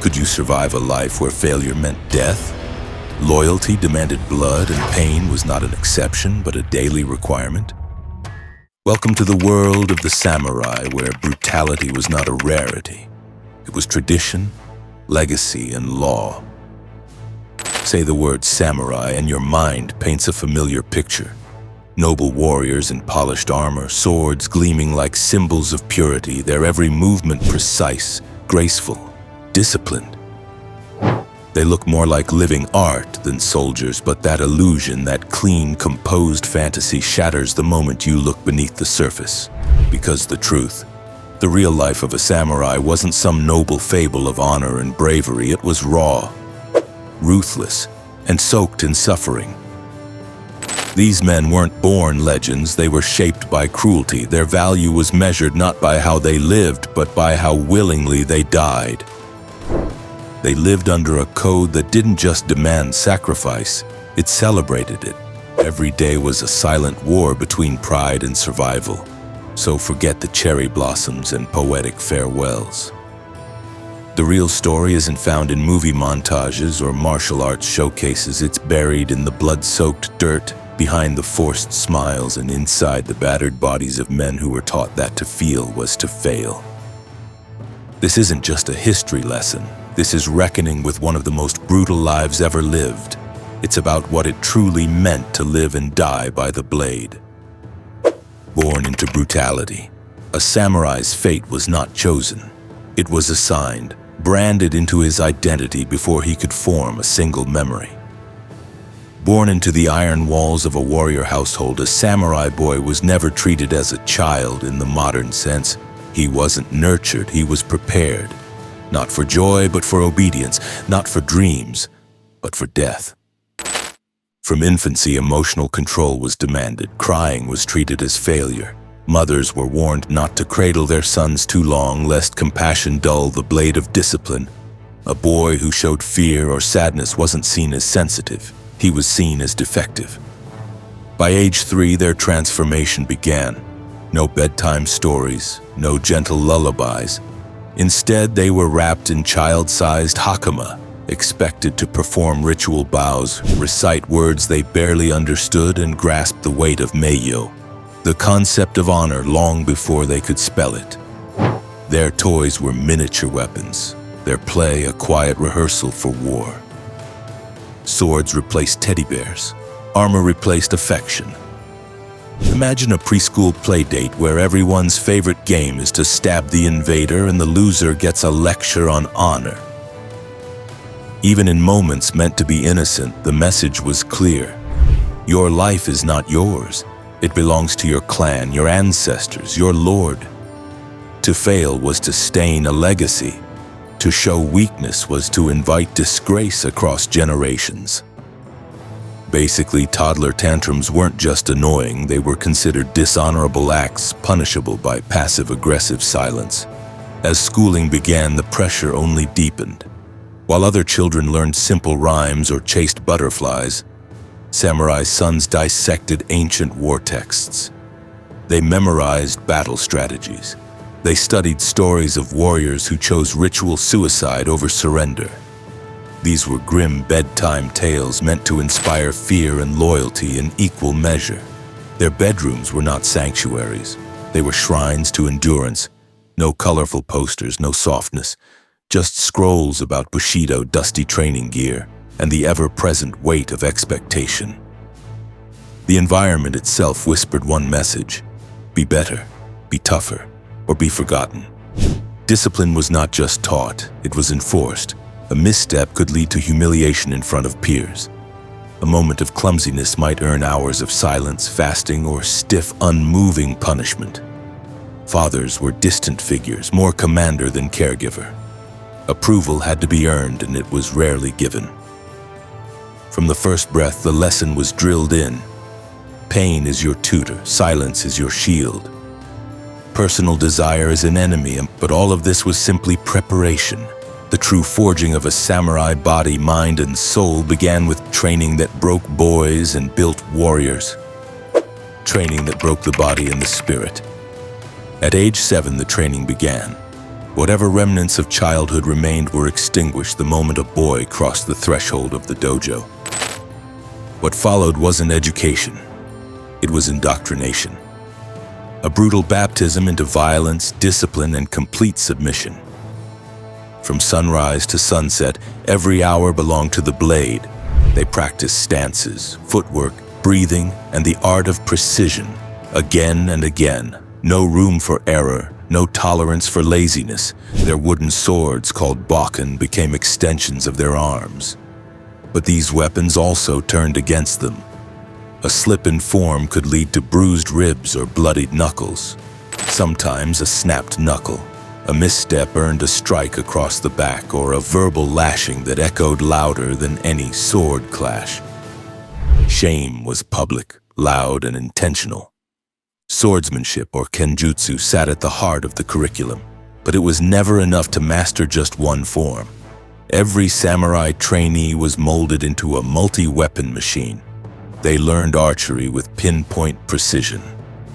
Could you survive a life where failure meant death? Loyalty demanded blood and pain was not an exception, but a daily requirement? Welcome to the world of the samurai, where brutality was not a rarity. It was tradition, legacy, and law. Say the word samurai and your mind paints a familiar picture. Noble warriors in polished armor, swords gleaming like symbols of purity, their every movement precise, graceful, disciplined. They look more like living art than soldiers, but that illusion, that clean, composed fantasy shatters the moment you look beneath the surface. Because the truth, the real life of a samurai wasn't some noble fable of honor and bravery. It was raw, ruthless, and soaked in suffering. These men weren't born legends, they were shaped by cruelty. Their value was measured not by how they lived, but by how willingly they died. They lived under a code that didn't just demand sacrifice, it celebrated it. Every day was a silent war between pride and survival. So forget the cherry blossoms and poetic farewells. The real story isn't found in movie montages or martial arts showcases. It's buried in the blood-soaked dirt, behind the forced smiles, and inside the battered bodies of men who were taught that to feel was to fail. This isn't just a history lesson. This is reckoning with one of the most brutal lives ever lived. It's about what it truly meant to live and die by the blade. Born into brutality, a samurai's fate was not chosen. It was assigned, branded into his identity before he could form a single memory. Born into the iron walls of a warrior household, a samurai boy was never treated as a child in the modern sense. He wasn't nurtured, he was prepared. Not for joy, but for obedience. Not for dreams, but for death. From infancy, emotional control was demanded. Crying was treated as failure. Mothers were warned not to cradle their sons too long, lest compassion dull the blade of discipline. A boy who showed fear or sadness wasn't seen as sensitive. He was seen as defective. By age 3, their transformation began. No bedtime stories, no gentle lullabies. Instead, they were wrapped in child-sized hakama, expected to perform ritual bows, recite words they barely understood, and grasp the weight of meiyo, the concept of honor, long before they could spell it. Their toys were miniature weapons, their play a quiet rehearsal for war. Swords replaced teddy bears, armor replaced affection. Imagine a preschool playdate where everyone's favorite game is to stab the invader and the loser gets a lecture on honor. Even in moments meant to be innocent, the message was clear. Your life is not yours. It belongs to your clan, your ancestors, your lord. To fail was to stain a legacy. To show weakness was to invite disgrace across generations. Basically, toddler tantrums weren't just annoying, they were considered dishonorable acts punishable by passive-aggressive silence. As schooling began, the pressure only deepened. While other children learned simple rhymes or chased butterflies, samurai sons dissected ancient war texts. They memorized battle strategies. They studied stories of warriors who chose ritual suicide over surrender. These were grim bedtime tales meant to inspire fear and loyalty in equal measure. Their bedrooms were not sanctuaries. They were shrines to endurance. No colorful posters, no softness. Just scrolls about Bushido, dusty training gear, and the ever-present weight of expectation. The environment itself whispered one message: be better, be tougher, or be forgotten. Discipline was not just taught, it was enforced. A misstep could lead to humiliation in front of peers. A moment of clumsiness might earn hours of silence, fasting, or stiff, unmoving punishment. Fathers were distant figures, more commander than caregiver. Approval had to be earned, and it was rarely given. From the first breath, the lesson was drilled in. Pain is your tutor, silence is your shield. Personal desire is an enemy, but all of this was simply preparation. The true forging of a samurai body, mind, and soul began with training that broke boys and built warriors. Training that broke the body and the spirit. At age 7, the training began. Whatever remnants of childhood remained were extinguished the moment a boy crossed the threshold of the dojo. What followed wasn't education. It was indoctrination. A brutal baptism into violence, discipline, and complete submission. From sunrise to sunset, every hour belonged to the blade. They practiced stances, footwork, breathing, and the art of precision, again and again. No room for error, no tolerance for laziness. Their wooden swords, called bokken, became extensions of their arms. But these weapons also turned against them. A slip in form could lead to bruised ribs or bloodied knuckles. Sometimes a snapped knuckle. A misstep earned a strike across the back or a verbal lashing that echoed louder than any sword clash. Shame was public, loud, and intentional. Swordsmanship or kenjutsu sat at the heart of the curriculum, but it was never enough to master just one form. Every samurai trainee was molded into a multi-weapon machine. They learned archery with pinpoint precision.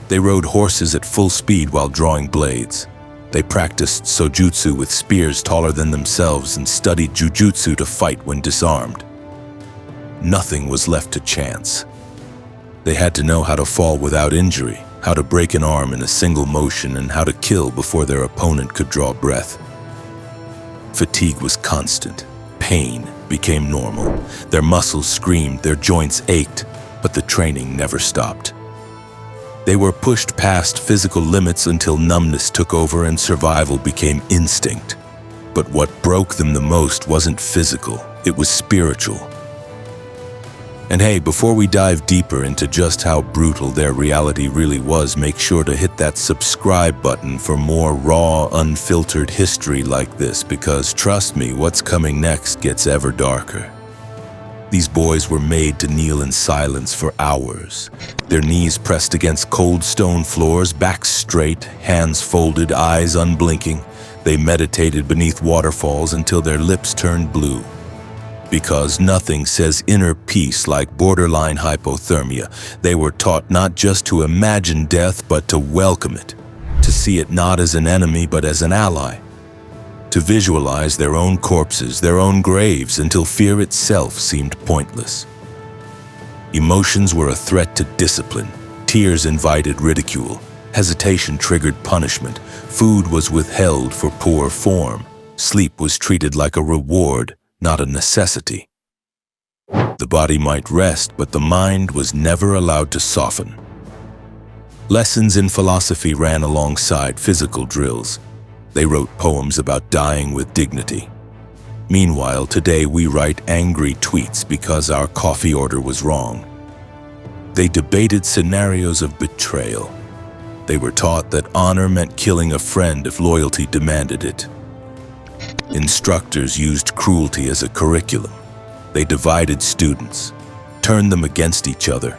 They rode horses at full speed while drawing blades. They practiced sojutsu with spears taller than themselves and studied jujutsu to fight when disarmed. Nothing was left to chance. They had to know how to fall without injury, how to break an arm in a single motion, and how to kill before their opponent could draw breath. Fatigue was constant. Pain became normal. Their muscles screamed, their joints ached, but the training never stopped. They were pushed past physical limits until numbness took over and survival became instinct. But what broke them the most wasn't physical, it was spiritual. And hey, before we dive deeper into just how brutal their reality really was, make sure to hit that subscribe button for more raw, unfiltered history like this, because trust me, what's coming next gets ever darker. These boys were made to kneel in silence for hours, their knees pressed against cold stone floors, backs straight, hands folded, eyes unblinking. They meditated beneath waterfalls until their lips turned blue. Because nothing says inner peace like borderline hypothermia, they were taught not just to imagine death, but to welcome it, to see it not as an enemy, but as an ally, to visualize their own corpses, their own graves, until fear itself seemed pointless. Emotions were a threat to discipline. Tears invited ridicule. Hesitation triggered punishment. Food was withheld for poor form. Sleep was treated like a reward, not a necessity. The body might rest, but the mind was never allowed to soften. Lessons in philosophy ran alongside physical drills. They wrote poems about dying with dignity. Meanwhile, today we write angry tweets because our coffee order was wrong. They debated scenarios of betrayal. They were taught that honor meant killing a friend if loyalty demanded it. Instructors used cruelty as a curriculum. They divided students, turned them against each other.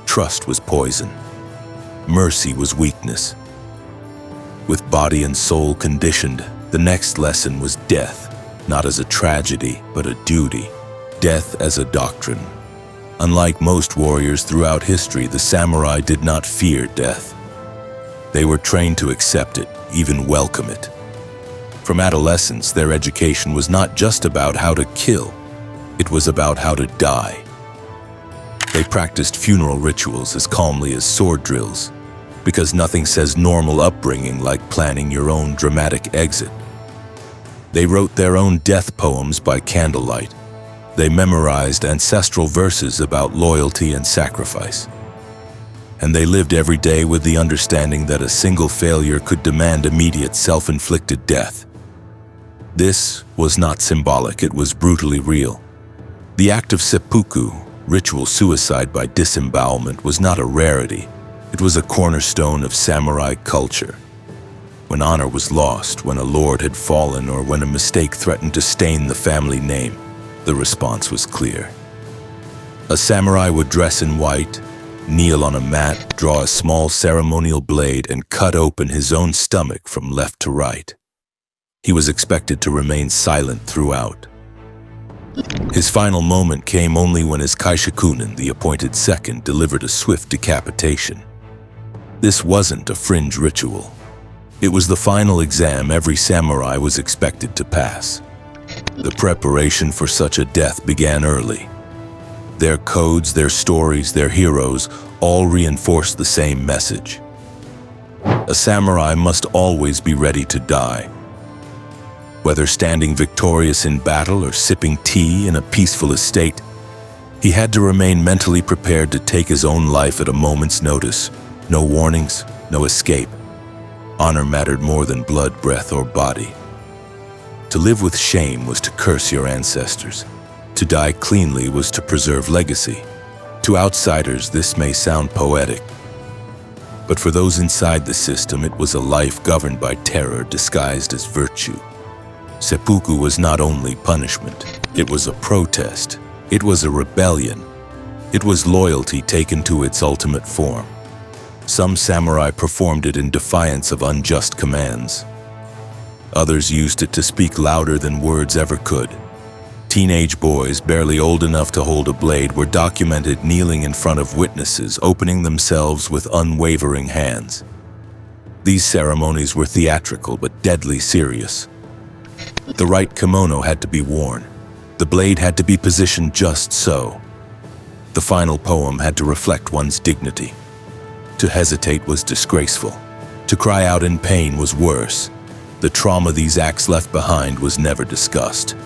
Trust was poison. Mercy was weakness. With body and soul conditioned, the next lesson was death, not as a tragedy, but a duty. Death as a doctrine. Unlike most warriors throughout history, the samurai did not fear death. They were trained to accept it, even welcome it. From adolescence, their education was not just about how to kill, it was about how to die. They practiced funeral rituals as calmly as sword drills, because nothing says normal upbringing like planning your own dramatic exit. They wrote their own death poems by candlelight. They memorized ancestral verses about loyalty and sacrifice. And they lived every day with the understanding that a single failure could demand immediate self-inflicted death. This was not symbolic, it was brutally real. The act of seppuku, ritual suicide by disembowelment, was not a rarity. It was a cornerstone of samurai culture. When honor was lost, when a lord had fallen, or when a mistake threatened to stain the family name, the response was clear. A samurai would dress in white, kneel on a mat, draw a small ceremonial blade, and cut open his own stomach from left to right. He was expected to remain silent throughout. His final moment came only when his kaishakunin, the appointed second, delivered a swift decapitation. This wasn't a fringe ritual. It was the final exam every samurai was expected to pass. The preparation for such a death began early. Their codes, their stories, their heroes all reinforced the same message. A samurai must always be ready to die. Whether standing victorious in battle or sipping tea in a peaceful estate, he had to remain mentally prepared to take his own life at a moment's notice. No warnings, no escape. Honor mattered more than blood, breath, or body. To live with shame was to curse your ancestors. To die cleanly was to preserve legacy. To outsiders, this may sound poetic. But for those inside the system, it was a life governed by terror disguised as virtue. Seppuku was not only punishment. It was a protest. It was a rebellion. It was loyalty taken to its ultimate form. Some samurai performed it in defiance of unjust commands. Others used it to speak louder than words ever could. Teenage boys, barely old enough to hold a blade, were documented kneeling in front of witnesses, opening themselves with unwavering hands. These ceremonies were theatrical but deadly serious. The right kimono had to be worn. The blade had to be positioned just so. The final poem had to reflect one's dignity. To hesitate was disgraceful. To cry out in pain was worse. The trauma these acts left behind was never discussed.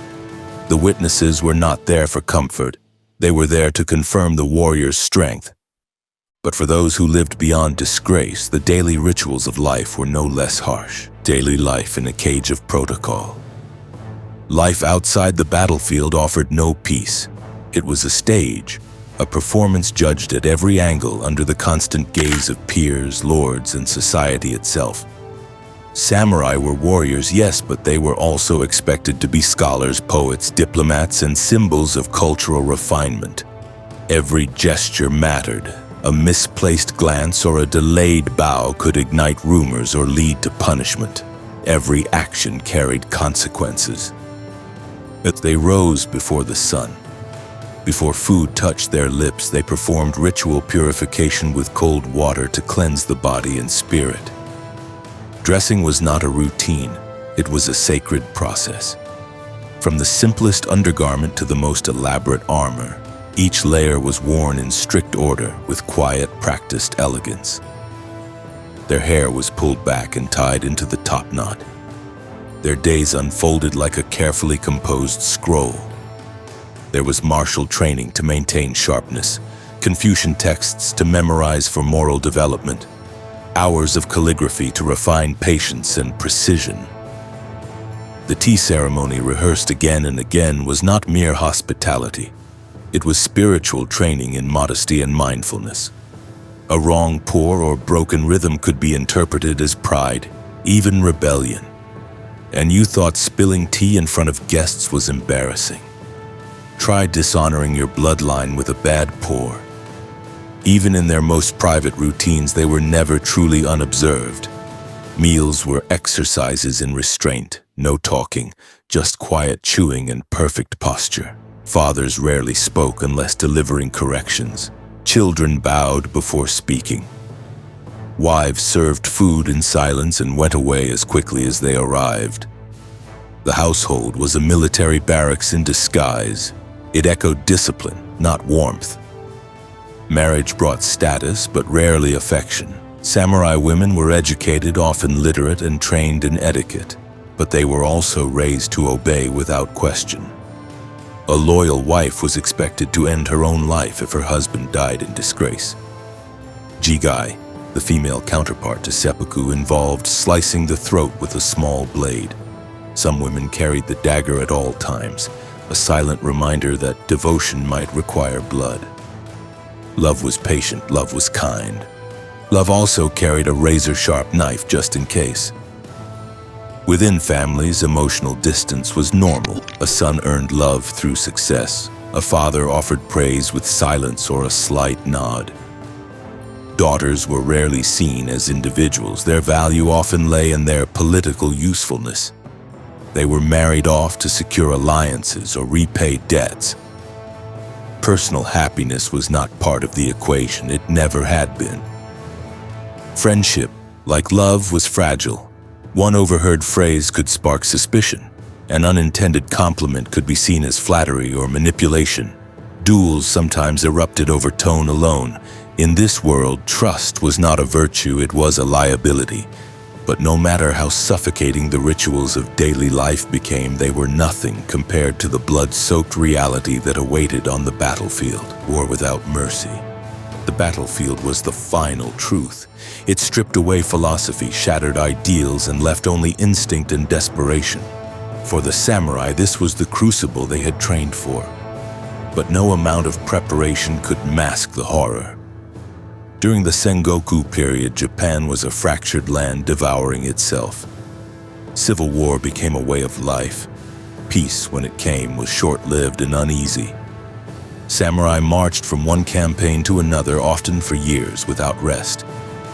The witnesses were not there for comfort. They were there to confirm the warrior's strength. But for those who lived beyond disgrace, the daily rituals of life were no less harsh. Daily life in a cage of protocol. Life outside the battlefield offered no peace. It was a stage, a performance judged at every angle under the constant gaze of peers, lords, and society itself. Samurai were warriors, yes, but they were also expected to be scholars, poets, diplomats, and symbols of cultural refinement. Every gesture mattered. A misplaced glance or a delayed bow could ignite rumors or lead to punishment. Every action carried consequences. As they rose before the sun, before food touched their lips, they performed ritual purification with cold water to cleanse the body and spirit. Dressing was not a routine, it was a sacred process. From the simplest undergarment to the most elaborate armor, each layer was worn in strict order with quiet, practiced elegance. Their hair was pulled back and tied into the top knot. Their days unfolded like a carefully composed scroll. There was martial training to maintain sharpness, Confucian texts to memorize for moral development, hours of calligraphy to refine patience and precision. The tea ceremony, rehearsed again and again, was not mere hospitality. It was spiritual training in modesty and mindfulness. A wrong pour or broken rhythm could be interpreted as pride, even rebellion. And you thought spilling tea in front of guests was embarrassing. Try dishonoring your bloodline with a bad pour. Even in their most private routines, they were never truly unobserved. Meals were exercises in restraint, no talking, just quiet chewing and perfect posture. Fathers rarely spoke unless delivering corrections. Children bowed before speaking. Wives served food in silence and went away as quickly as they arrived. The household was a military barracks in disguise. It echoed discipline, not warmth. Marriage brought status, but rarely affection. Samurai women were educated, often literate, and trained in etiquette, but they were also raised to obey without question. A loyal wife was expected to end her own life if her husband died in disgrace. Jigai, the female counterpart to seppuku, involved slicing the throat with a small blade. Some women carried the dagger at all times, a silent reminder that devotion might require blood. Love was patient, love was kind. Love also carried a razor-sharp knife just in case. Within families, emotional distance was normal. A son earned love through success. A father offered praise with silence or a slight nod. Daughters were rarely seen as individuals. Their value often lay in their political usefulness. They were married off to secure alliances or repay debts. Personal happiness was not part of the equation. It never had been. Friendship, like love, was fragile. One overheard phrase could spark suspicion. An unintended compliment could be seen as flattery or manipulation. Duels sometimes erupted over tone alone. In this world, trust was not a virtue, it was a liability. But no matter how suffocating the rituals of daily life became, they were nothing compared to the blood-soaked reality that awaited on the battlefield, war without mercy. The battlefield was the final truth. It stripped away philosophy, shattered ideals, and left only instinct and desperation. For the samurai, this was the crucible they had trained for. But no amount of preparation could mask the horror. During the Sengoku period, Japan was a fractured land devouring itself. Civil war became a way of life. Peace, when it came, was short-lived and uneasy. Samurai marched from one campaign to another, often for years, without rest.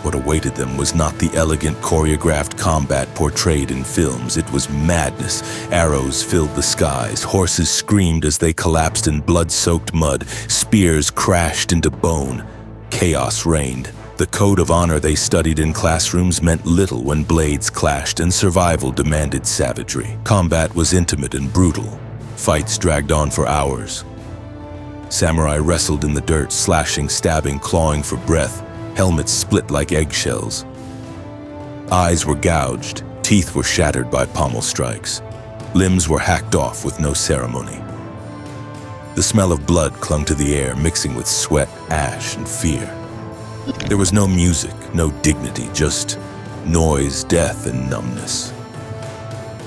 What awaited them was not the elegant, choreographed combat portrayed in films. It was madness. Arrows filled the skies. Horses screamed as they collapsed in blood-soaked mud. Spears crashed into bone. Chaos reigned. The code of honor they studied in classrooms meant little when blades clashed and survival demanded savagery. Combat was intimate and brutal. Fights dragged on for hours. Samurai wrestled in the dirt, slashing, stabbing, clawing for breath. Helmets split like eggshells. Eyes were gouged, teeth were shattered by pommel strikes. Limbs were hacked off with no ceremony. The smell of blood clung to the air, mixing with sweat, ash, and fear. There was no music, no dignity, just noise, death, and numbness.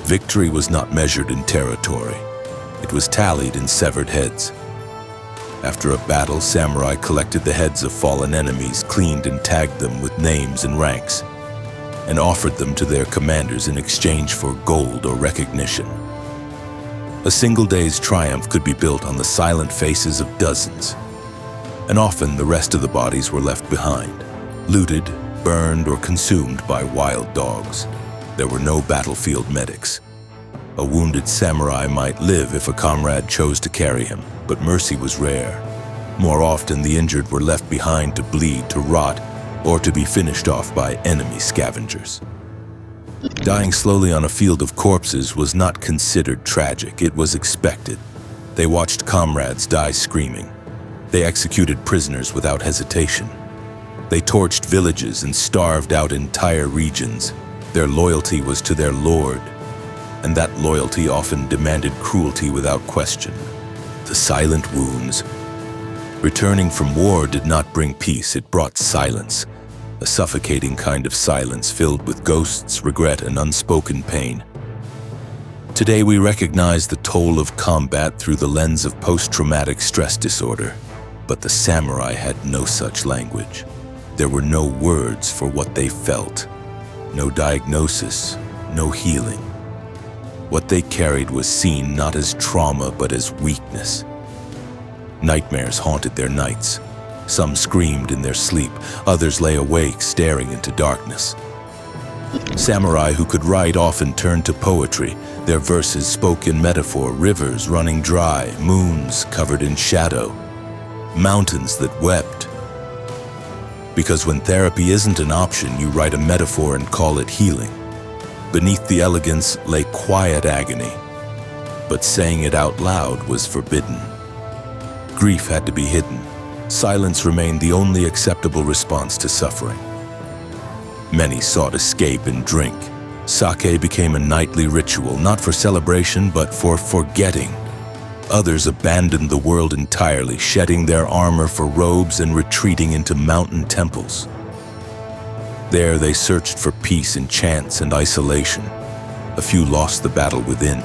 Victory was not measured in territory. It was tallied in severed heads. After a battle, samurai collected the heads of fallen enemies, cleaned and tagged them with names and ranks, and offered them to their commanders in exchange for gold or recognition. A single day's triumph could be built on the silent faces of dozens, and often the rest of the bodies were left behind, looted, burned, or consumed by wild dogs. There were no battlefield medics. A wounded samurai might live if a comrade chose to carry him, but mercy was rare. More often, the injured were left behind to bleed, to rot, or to be finished off by enemy scavengers. Dying slowly on a field of corpses was not considered tragic, it was expected. They watched comrades die screaming. They executed prisoners without hesitation. They torched villages and starved out entire regions. Their loyalty was to their lord, and that loyalty often demanded cruelty without question. The silent wounds. Returning from war did not bring peace, it brought silence. A suffocating kind of silence filled with ghosts, regret, and unspoken pain. Today we recognize the toll of combat through the lens of post-traumatic stress disorder. But the samurai had no such language. There were no words for what they felt. No diagnosis, no healing. What they carried was seen not as trauma, but as weakness. Nightmares haunted their nights. Some screamed in their sleep, others lay awake, staring into darkness. Samurai who could write often turned to poetry. Their verses spoke in metaphor, rivers running dry, moons covered in shadow, mountains that wept. Because when therapy isn't an option, you write a metaphor and call it healing. Beneath the elegance lay quiet agony, but saying it out loud was forbidden. Grief had to be hidden. Silence remained the only acceptable response to suffering. Many sought escape in drink. Sake became a nightly ritual, not for celebration, but for forgetting. Others abandoned the world entirely, shedding their armor for robes and retreating into mountain temples. There they searched for peace in chants and isolation. A few lost the battle within.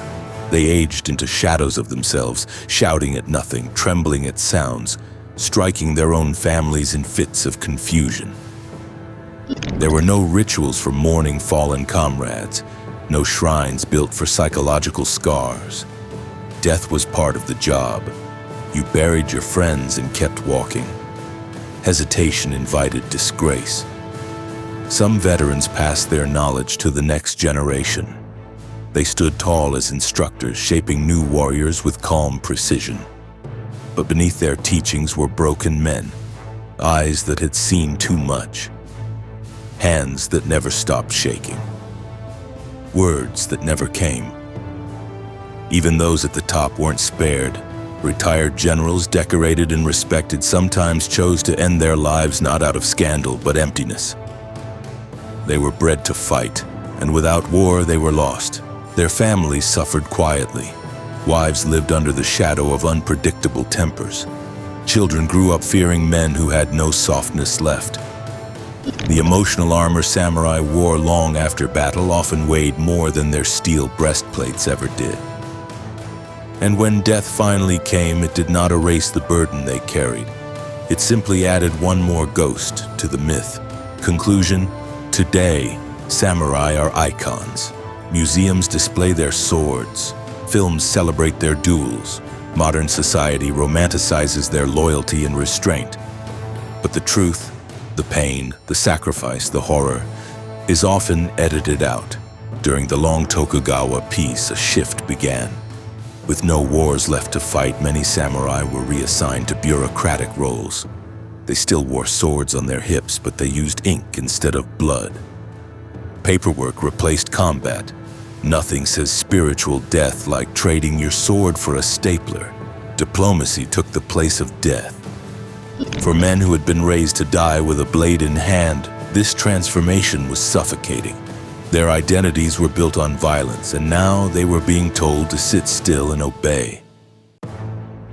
They aged into shadows of themselves, shouting at nothing, trembling at sounds, striking their own families in fits of confusion. There were no rituals for mourning fallen comrades, no shrines built for psychological scars. Death was part of the job. You buried your friends and kept walking. Hesitation invited disgrace. Some veterans passed their knowledge to the next generation. They stood tall as instructors, shaping new warriors with calm precision. But beneath their teachings were broken men, eyes that had seen too much, hands that never stopped shaking. words that never came. Even those at the top weren't spared. Retired generals, decorated and respected, sometimes chose to end their lives not out of scandal but emptiness. They were bred to fight, and without war they were lost. Their families suffered quietly. Wives lived under the shadow of unpredictable tempers. Children grew up fearing men who had no softness left. The emotional armor samurai wore long after battle often weighed more than their steel breastplates ever did. And when death finally came, it did not erase the burden they carried. It simply added one more ghost to the myth. Conclusion: today, samurai are icons. Museums display their swords. Films celebrate their duels. Modern society romanticizes their loyalty and restraint. But the truth, the pain, the sacrifice, the horror, is often edited out. During the long Tokugawa peace, a shift began. With no wars left to fight, many samurai were reassigned to bureaucratic roles. They still wore swords on their hips, but they used ink instead of blood. Paperwork replaced combat. Nothing says spiritual death like trading your sword for a stapler. Diplomacy took the place of death. For men who had been raised to die with a blade in hand, this transformation was suffocating. Their identities were built on violence, and now they were being told to sit still and obey.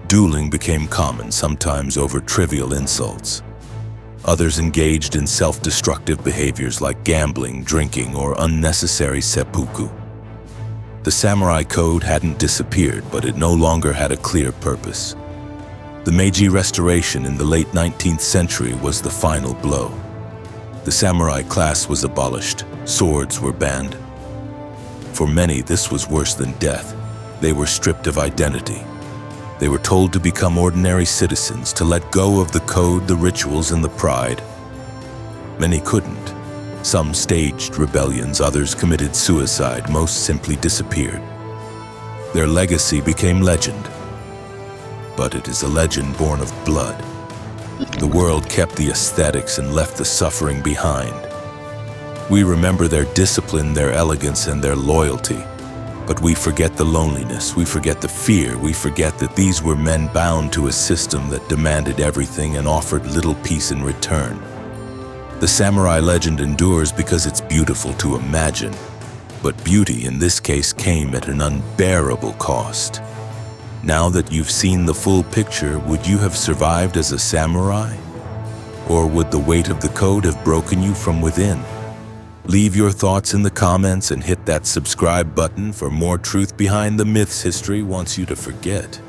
Dueling became common, sometimes over trivial insults. Others engaged in self-destructive behaviors like gambling, drinking, or unnecessary seppuku. The samurai code hadn't disappeared, but it no longer had a clear purpose. The Meiji Restoration in the late 19th century was the final blow. The samurai class was abolished. Swords were banned. For many, this was worse than death. They were stripped of identity. They were told to become ordinary citizens, to let go of the code, the rituals, and the pride. Many couldn't. Some staged rebellions, others committed suicide, most simply disappeared. Their legacy became legend. But it is a legend born of blood. The world kept the aesthetics and left the suffering behind. We remember their discipline, their elegance, and their loyalty. But we forget the loneliness, we forget the fear, we forget that these were men bound to a system that demanded everything and offered little peace in return. The samurai legend endures because it's beautiful to imagine, but beauty in this case came at an unbearable cost. Now that you've seen the full picture, would you have survived as a samurai? Or would the weight of the code have broken you from within? Leave your thoughts in the comments and hit that subscribe button for more truth behind the myths history wants you to forget.